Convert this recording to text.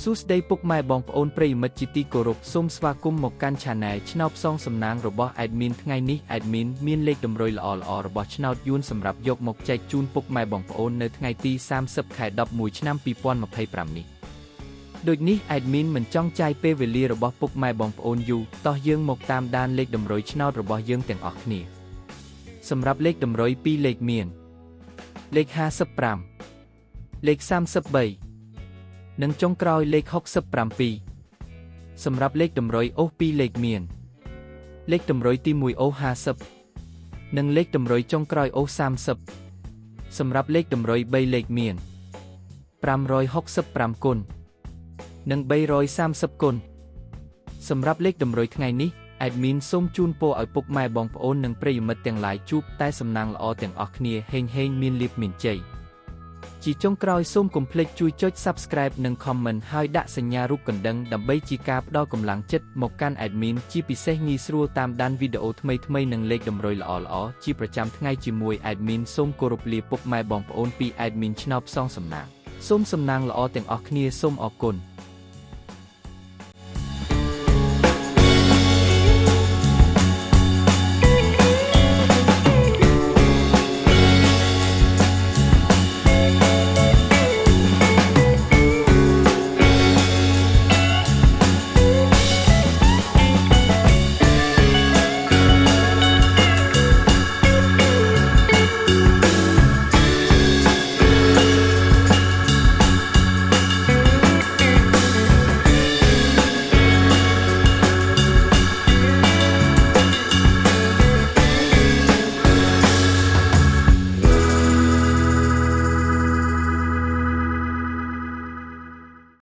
សួស្តីពុកម៉ែបងប្អូនប្រិយមិត្តជាទីគោរពសូមស្វាគមន៍មកកាន់ Channel ឆ្នោតផ្សងសំណាងរបស់ Admin ថ្ងៃនេះ Admin មានលេខតម្រុយល្អៗរបស់ឆ្នោតយួនសម្រាប់យកមកចែកជូនពុកម៉ែបងប្អូននៅថ្ងៃទី30 ខែ 11 ឆ្នាំ 2025 នេះដូចនេះ Admin មិនចង់ចាយពេលវេលារបស់ពុកម៉ែបងប្អូនយូរតោះយើងមកតាមដានលេខតម្រុយឆ្នោតរបស់យើងទាំងអស់គ្នាសម្រាប់លេខតម្រុយ2លេខមានលេខ55លេខ33និងចុងក្រោយលេខ67សម្រាប់លេខតម្រុយអូស2លេខមានលេខតម្រុយទី1អូស50និងលេខតម្រុយចុងក្រោយអូស30សម្រាប់លេខតម្រុយ3លេខមាន565គុណនិង330គុណសម្រាប់លេខតម្រុយថ្ងៃនេះ Admin សូមជូនពរឲ្យពុកម៉ែបងប្អូននិងប្រិយមិត្តទាំងឡាយជួបតែសំណាងល្អទាំងអស់គ្នាហេងមានលាភមានជ័យជាចុងក្រោយសូមកុំភ្លេចជួយចុច Subscribe និង Comment ហើយដាក់សញ្ញារូបកណ្ដឹងដើម្បីជាការផ្ដល់កម្លាំងចិត្តមកកាន់ Admin ជាពិសេសងាយស្រួលតាមដានវីដេអូថ្មីៗនិងលេខតម្រុយល្អៗជាប្រចាំថ្ងៃជាមួយ Admin សូមគោរពលាពុកម៉ែបងប្អូនពី Admin ឆ្នោតផ្សងសំណាងសូមសំណាងល្អទាំងអស់គ្នាសូមអរគុណ